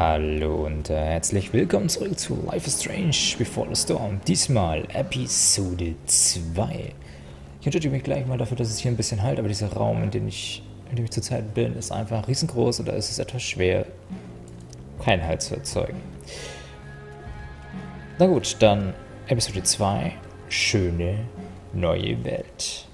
Hallo und herzlich willkommen zurück zu Life is Strange Before the Storm. Diesmal Episode 2. Ich entschuldige mich gleich mal dafür, dass es hier ein bisschen halt, aber dieser Raum, in dem ich zurzeit bin, ist einfach riesengroß und da ist es etwas schwer, keinen Halt zu erzeugen. Na gut, dann Episode 2. Schöne neue Welt.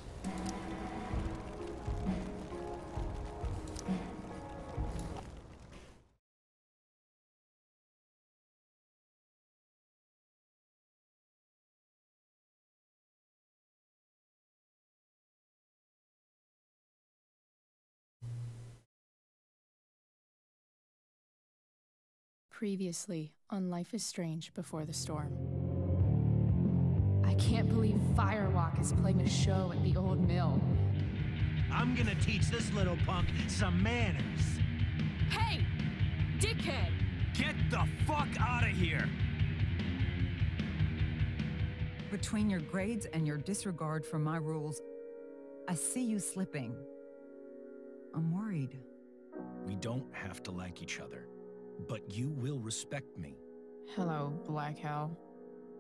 Previously on Life is Strange Before the Storm. I can't believe Firewalk is playing a show at the old mill. I'm gonna teach this little punk some manners. Hey! Dickhead! Get the fuck out of here! Between your grades and your disregard for my rules, I see you slipping. I'm worried. We don't have to like each other, but you will respect me. Hello, Black Hell.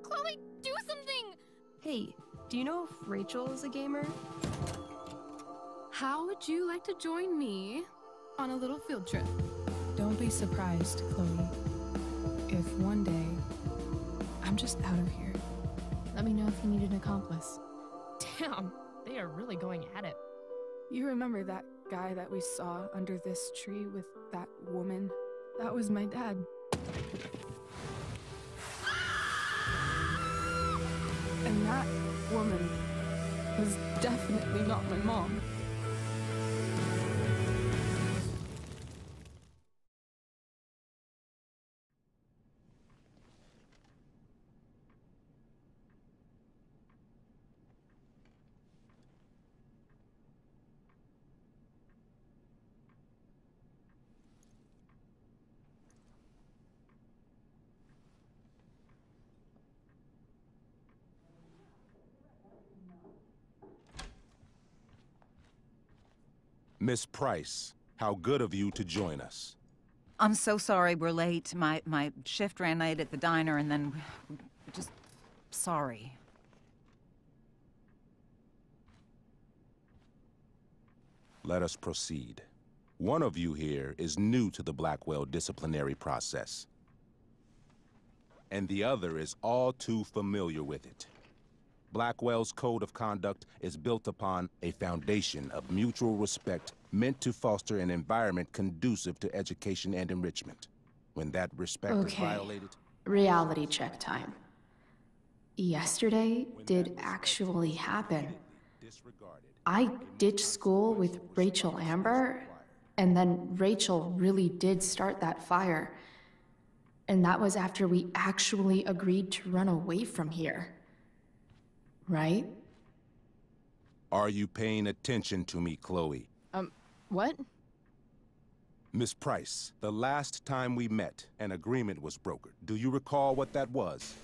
Chloe, do something! Hey, do you know if Rachel is a gamer? How would you like to join me on a little field trip? Don't be surprised, Chloe, if one day I'm just out of here. Let me know if you need an accomplice. Damn, they are really going at it. You remember that guy that we saw under this tree with that woman? That was my dad. And that woman was definitely not my mom. Miss Price, how good of you to join us. I'm so sorry we're late. My shift ran late at the diner and then... just... sorry. Let us proceed. One of you here is new to the Blackwell disciplinary process, and the other is all too familiar with it. Blackwell's code of conduct is built upon a foundation of mutual respect meant to foster an environment conducive to education and enrichment. When that respect is violated... Reality check time. Yesterday did actually happen. I ditched school with Rachel Amber, and then Rachel really did start that fire. And that was after we actually agreed to run away from here. Right? Are you paying attention to me, Chloe? What? Miss Price, the last time we met, an agreement was brokered. Do you recall what that was?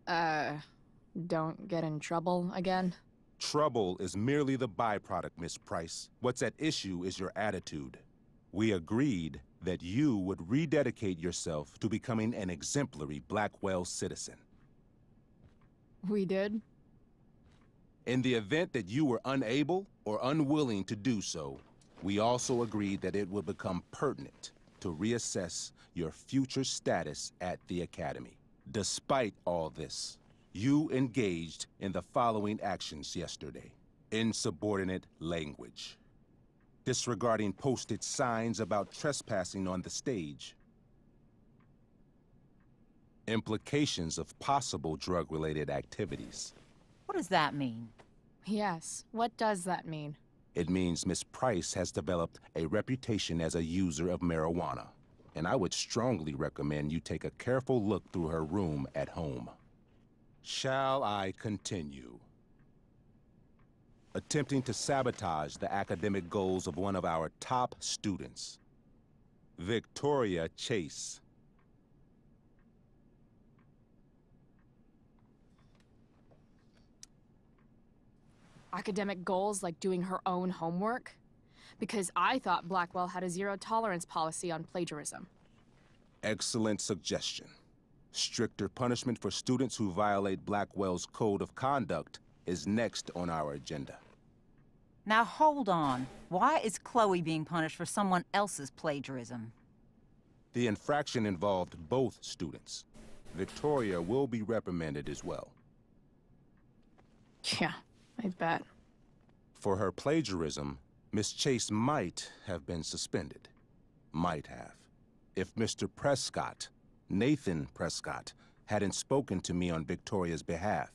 Don't get in trouble again? Trouble is merely the byproduct, Miss Price. What's at issue is your attitude. We agreed that you would rededicate yourself to becoming an exemplary Blackwell citizen. We did? In the event that you were unable or unwilling to do so, we also agreed that it would become pertinent to reassess your future status at the Academy. Despite all this, you engaged in the following actions yesterday. Insubordinate language. Disregarding posted signs about trespassing on the stage. Implications of possible drug-related activities. What does that mean? Yes, what does that mean? It means Miss Price has developed a reputation as a user of marijuana, and I would strongly recommend you take a careful look through her room at home. Shall I continue? Attempting to sabotage the academic goals of one of our top students, Victoria Chase. Academic goals like doing her own homework? because I thought Blackwell had a zero-tolerance policy on plagiarism. Excellent suggestion. Stricter punishment for students who violate Blackwell's code of conduct is next on our agenda. Now hold on. Why is Chloe being punished for someone else's plagiarism? The infraction involved both students. Victoria will be reprimanded as well. Yeah, I bet. For her plagiarism, Miss Chase might have been suspended. Might have. If Mr. Prescott, Nathan Prescott, hadn't spoken to me on Victoria's behalf.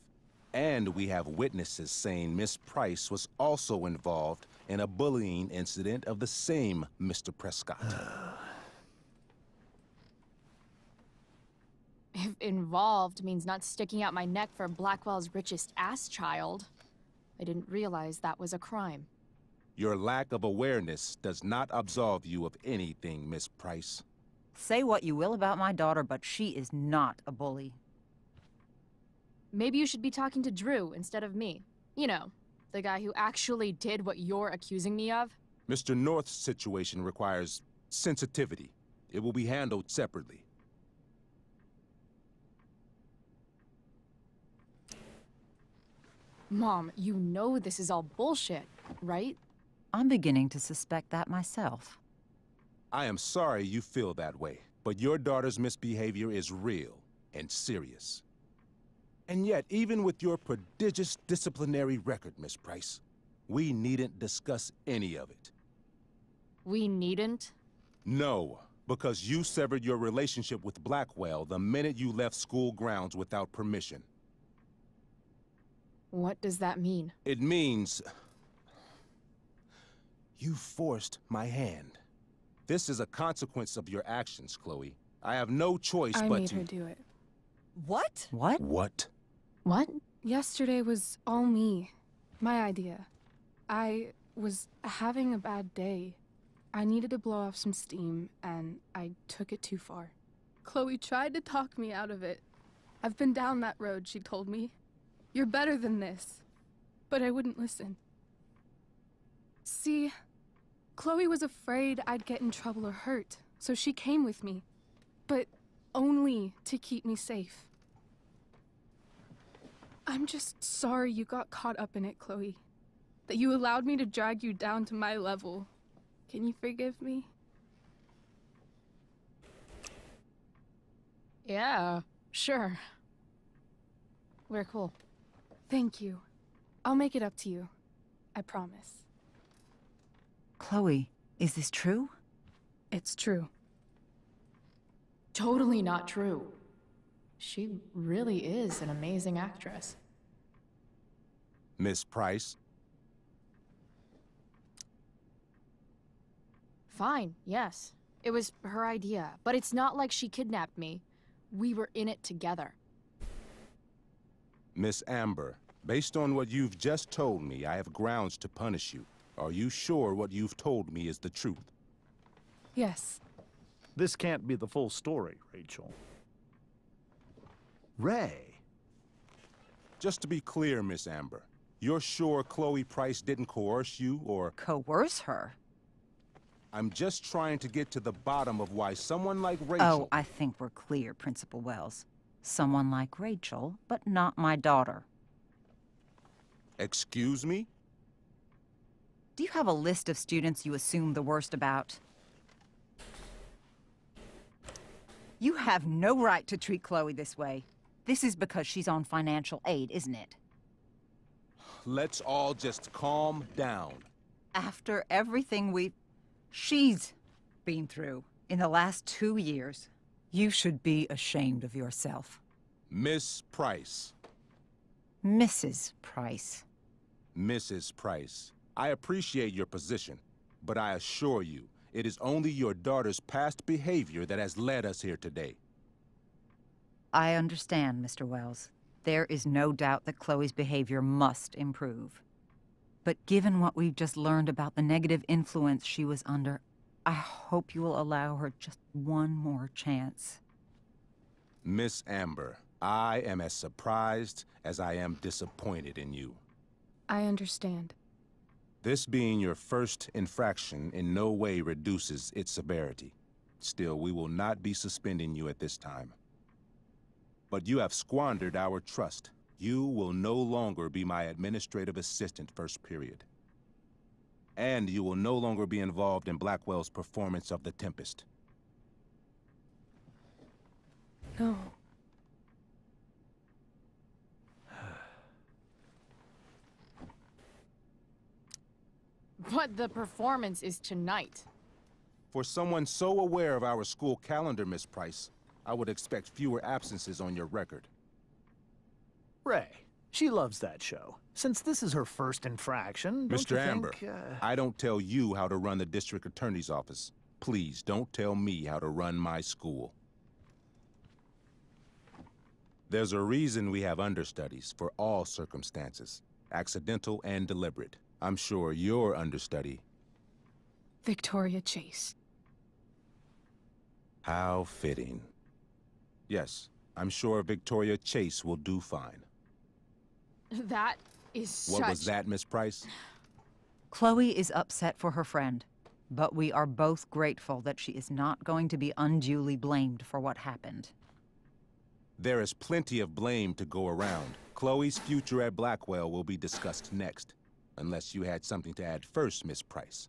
And we have witnesses saying Miss Price was also involved in a bullying incident of the same Mr. Prescott. If involved means not sticking out my neck for Blackwell's richest ass child, I didn't realize that was a crime. Your lack of awareness does not absolve you of anything, Miss Price. Say what you will about my daughter, but she is not a bully. Maybe you should be talking to Drew instead of me. You know, the guy who actually did what you're accusing me of. Mr. North's situation requires sensitivity. It will be handled separately. Mom, you know this is all bullshit, right? I'm beginning to suspect that myself. I am sorry you feel that way, but your daughter's misbehavior is real and serious. And yet, even with your prodigious disciplinary record, Miss Price, we needn't discuss any of it. We needn't? No, because you severed your relationship with Blackwell the minute you left school grounds without permission. What does that mean? It means you forced my hand. This is a consequence of your actions, Chloe. I have no choice but to— I made her do it. What? What? What? What? Yesterday was all me. My idea. I was having a bad day. I needed to blow off some steam, and I took it too far. Chloe tried to talk me out of it. I've been down that road, she told me. You're better than this. But I wouldn't listen. See, Chloe was afraid I'd get in trouble or hurt, so she came with me. But only to keep me safe. I'm just sorry you got caught up in it, Chloe. That you allowed me to drag you down to my level. Can you forgive me? Yeah, sure. We're cool. Thank you. I'll make it up to you. I promise. Chloe, is this true? It's true. Totally not true. She really is an amazing actress. Miss Price? Fine, yes. It was her idea, but it's not like she kidnapped me. We were in it together. Miss Amber, based on what you've just told me, I have grounds to punish you. Are you sure what you've told me is the truth? Yes. This can't be the full story, Rachel. Ray. Just to be clear, Miss Amber, you're sure Chloe Price didn't coerce you, or— Coerce her? I'm just trying to get to the bottom of why someone like Rachel— Oh, I think we're clear, Principal Wells. Someone like Rachel, but not my daughter. Excuse me? Do you have a list of students you assume the worst about? You have no right to treat Chloe this way. This is because she's on financial aid, isn't it? Let's all just calm down. After everything she's been through in the last 2 years, you should be ashamed of yourself. Miss Price. Mrs. Price. Mrs. Price, I appreciate your position, but I assure you, it is only your daughter's past behavior that has led us here today. I understand, Mr. Wells. There is no doubt that Chloe's behavior must improve. But given what we've just learned about the negative influence she was under, I hope you will allow her just one more chance. Miss Amber, I am as surprised as I am disappointed in you. I understand. This being your first infraction in no way reduces its severity. Still, we will not be suspending you at this time. But you have squandered our trust. You will no longer be my administrative assistant first period. And you will no longer be involved in Blackwell's performance of The Tempest. No. But the performance is tonight. For someone so aware of our school calendar, Miss Price, I would expect fewer absences on your record. Ray, she loves that show. Since this is her first infraction, don't Mr. you Amber, think, I don't tell you how to run the district attorney's office. Please don't tell me how to run my school. There's a reason we have understudies for all circumstances, accidental and deliberate. I'm sure your understudy. Victoria Chase. How fitting. Yes, I'm sure Victoria Chase will do fine. That is such... What was that, Miss Price? Chloe is upset for her friend, but we are both grateful that she is not going to be unduly blamed for what happened. There is plenty of blame to go around. Chloe's future at Blackwell will be discussed next. Unless you had something to add first, Miss Price.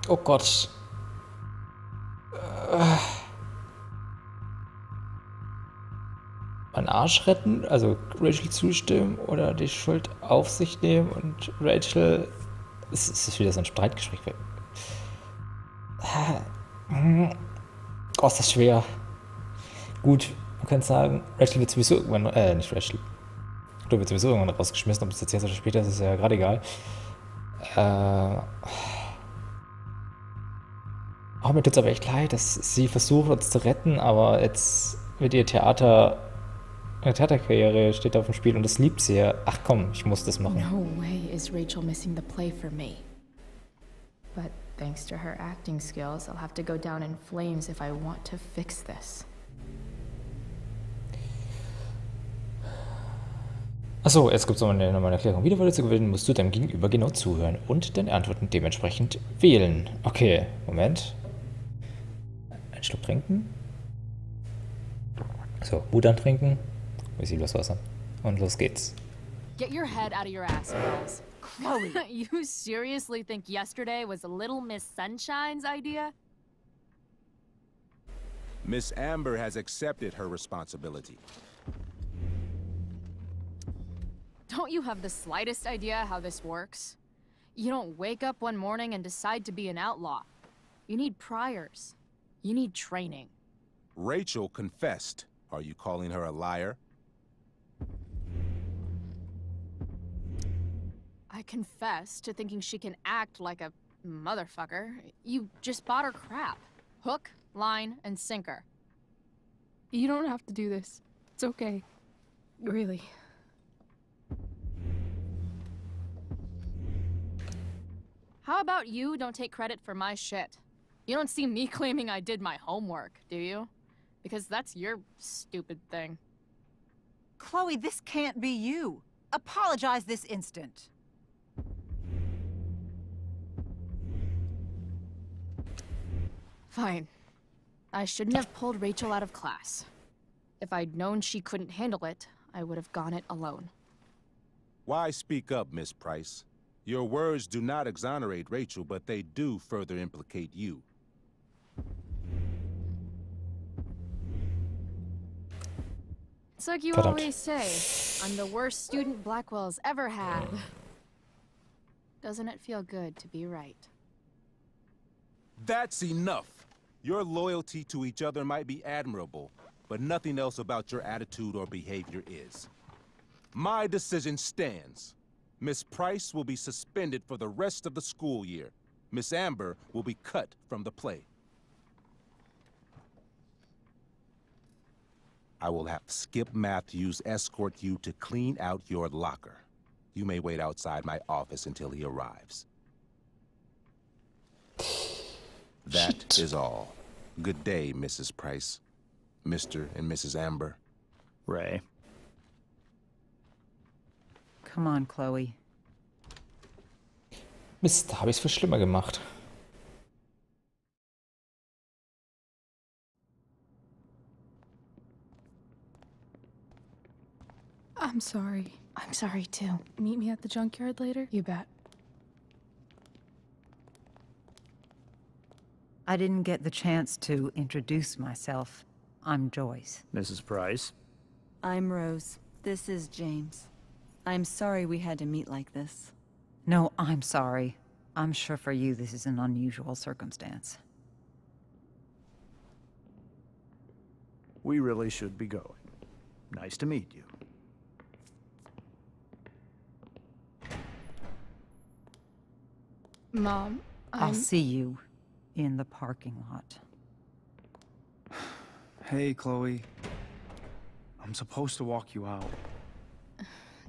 Oh Gott. Meinen Arsch retten, also Rachel zustimmen oder die Schuld auf sich nehmen und Rachel... Es ist wieder so ein Streitgespräch. Oh, ist das schwer. Gut, man kann sagen, Rachel wird sowieso irgendwann... nicht Rachel. Du wird sowieso irgendwann rausgeschmissen, ob es jetzt oder später ist, ist ja gerade egal. Oh, mir tut es aber echt leid, dass sie versucht, uns zu retten, aber jetzt wird ihre Theaterkarriere steht auf dem Spiel und das liebt sie ja. Ach komm, ich muss das machen. No way is Rachel missing the play for me. But thanks to her acting skills, I'll have to go down in flames if I want to fix this. Achso, jetzt gibt es nochmal eine Erklärung. Wiederwahl zu gewinnen, musst du deinem Gegenüber genau zuhören und deine Antworten dementsprechend wählen. Okay, Moment. Einen Schluck trinken. So, Mut antrinken. Bisschen los Wasser. Und los geht's. Get your head out of your ass, Wells. Chloe! You seriously think yesterday was Little Miss Sunshine's idea? Miss Amber has accepted her responsibility. Don't you have the slightest idea how this works? You don't wake up one morning and decide to be an outlaw. You need priors. You need training. Rachel confessed. Are you calling her a liar? I confess to thinking she can act like a motherfucker. You just bought her crap. Hook, line, and sinker. You don't have to do this. It's okay. Really. How about you don't take credit for my shit? You don't see me claiming I did my homework, do you? Because that's your stupid thing. Chloe, this can't be you. Apologize this instant. Fine. I shouldn't have pulled Rachel out of class. If I'd known she couldn't handle it, I would have gone it alone. Why speak up, Miss Price? Your words do not exonerate Rachel, but they do further implicate you. It's like you Verdammt. always say, I'm the worst student Blackwell's ever had. Doesn't it feel good to be right? That's enough. Your loyalty to each other might be admirable, but nothing else about your attitude or behavior is. My decision stands. Miss Price will be suspended for the rest of the school year. Miss Amber will be cut from the play. I will have Skip Matthews escort you to clean out your locker. You may wait outside my office until he arrives. That is all. Good day, Mrs. Price. Mr. and Mrs. Amber. Ray. Come on, Chloe. Mist, da habe ich es viel schlimmer gemacht. I'm sorry. I'm sorry too. Meet me at the junkyard later? You bet. I didn't get the chance to introduce myself. I'm Joyce. Mrs. Price. I'm Rose. This is James. I'm sorry we had to meet like this. No, I'm sorry. I'm sure for you this is an unusual circumstance. We really should be going. Nice to meet you. Mom, I'll see you in the parking lot. Hey, Chloe. I'm supposed to walk you out.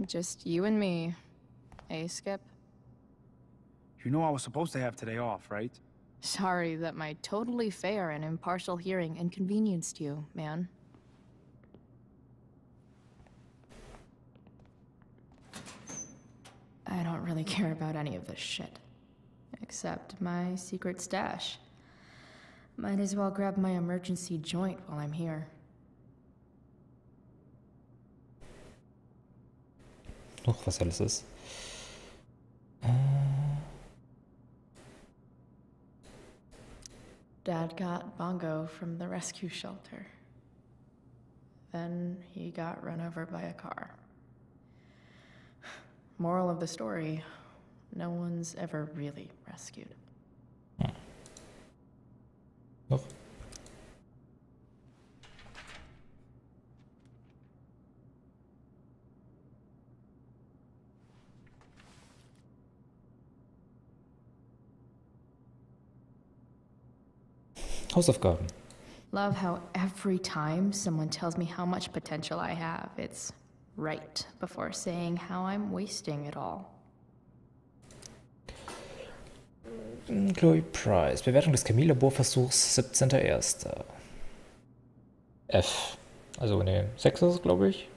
Just you and me. Hey, Skip. You know I was supposed to have today off, right? Sorry that my totally fair and impartial hearing inconvenienced you, man. I don't really care about any of this shit. Except my secret stash. Might as well grab my emergency joint while I'm here. Noch was alles ist. Dad got Bongo from the rescue shelter. Then he got run over by a car. Moral of the story, no one's ever really rescued. Noch. Hausaufgaben. Love how every time someone tells me how much potential I have, it's right before saying how I'm wasting it all. Chloe Price. Bewertung des Chemielaborversuchs 17.01. F. Also ne, 6 ist es, glaube ich.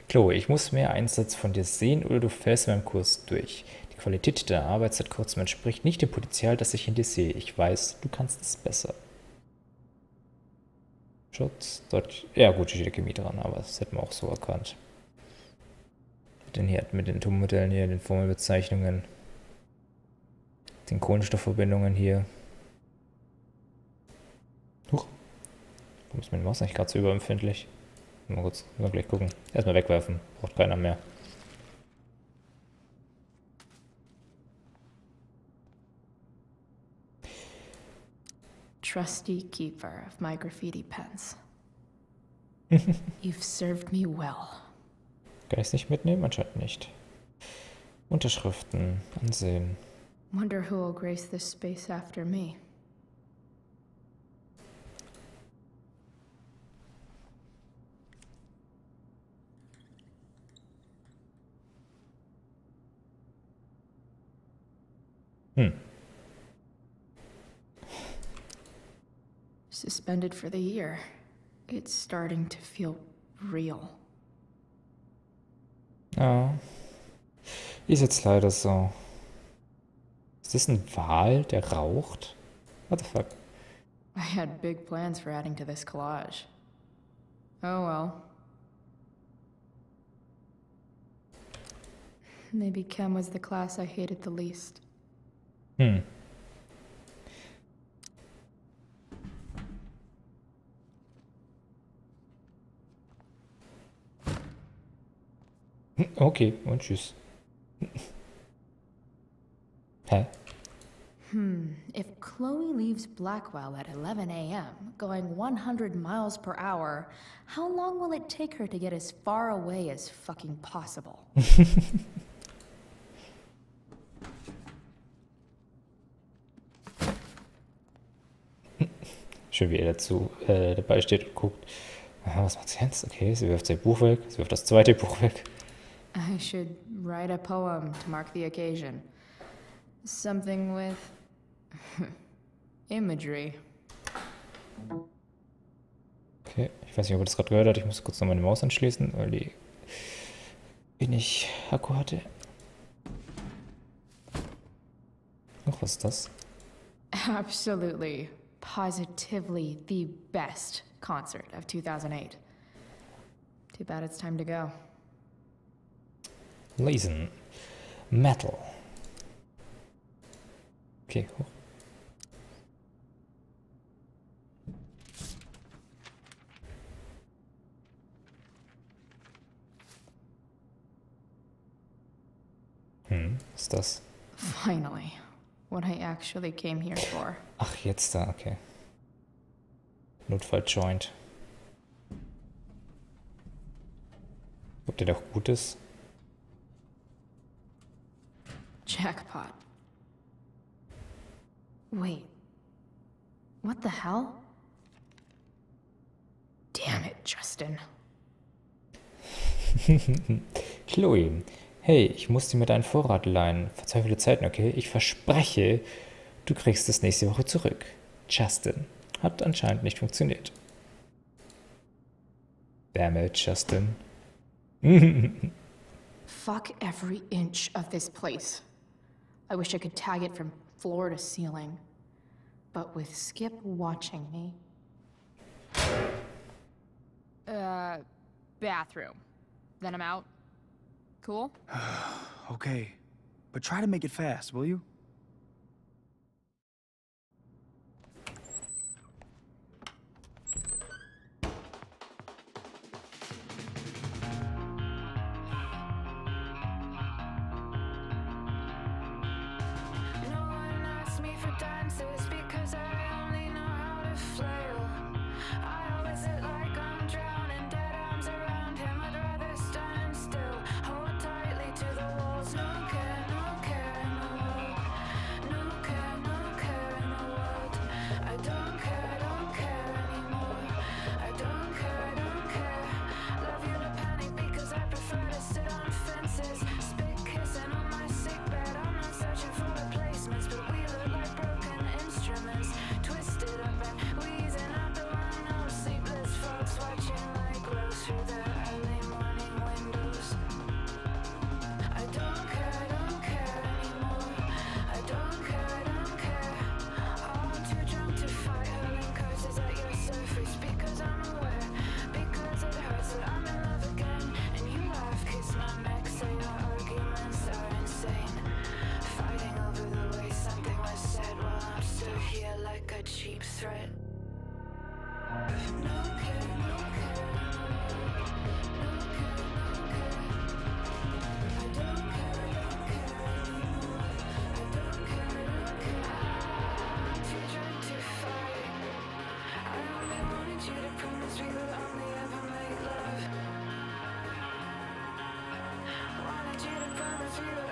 Chloe, ich muss mehr Einsatz von dir sehen oder du fällst in meinem Kurs durch. Die Qualität deiner Arbeit seit kurzem entspricht nicht dem Potenzial, das ich in dir sehe. Ich weiß, du kannst es besser. Schutz, dort. Ja gut, steht Chemie dran, aber das hätten wir auch so erkannt. Mit den Atommodellen hier, den Formelbezeichnungen. Den Kohlenstoffverbindungen hier. Huch. Warum ist meine Maus eigentlich gerade so überempfindlich? Mal kurz, mal gleich gucken. Erstmal wegwerfen. Braucht keiner mehr. Trusty keeper of my graffiti pens. You've served me well. Kann ich es nicht mitnehmen? Anscheinend nicht. Unterschriften. Ansehen. Wonder who will grace this space after me. Suspended for the year. It's starting to feel real. Ja. Ist jetzt leider so. Ist das ein Wal, der raucht? What the fuck? I had big plans for adding to this collage. Oh well. Maybe Chem was the class I hated the least. Okay, und tschüss. Hä? If Chloe leaves Blackwell at 11 a.m., going 100 miles per hour, how long will it take her to get as far away as fucking possible? Schön, wie er dazu dabei steht und guckt. Aha, was macht sie jetzt? Okay, sie wirft sein Buch weg. Sie wirft das zweite Buch weg. I should write a poem to mark the occasion. Something with imagery. Okay, ich weiß nicht, ob ihr das gerade gehört habt. Ich muss kurz noch meine Maus anschließen, weil die wenig Akku hatte. Ach, was ist das? Absolutely, positively the best concert of 2008. Too bad it's time to go. Lesen. Metal. Okay, hoch. Was ist das? Finally, what I actually came here for. Ach, jetzt da, okay. Notfall-Joint. Ob der doch gut ist? Jackpot. Wait. What the hell? Damn it, Justin. Chloe. Hey, ich muss dir mit deinen Vorrat leihen. Verzweifelte Zeiten, okay? Ich verspreche, du kriegst es nächste Woche zurück. Justin. Hat anscheinend nicht funktioniert. Damn it, Justin. Fuck every inch of this place. I wish I could tag it from floor to ceiling. But with Skip watching me... Bathroom. Then I'm out. Cool? Okay, but try to make it fast, will you? Wanted you to promise we would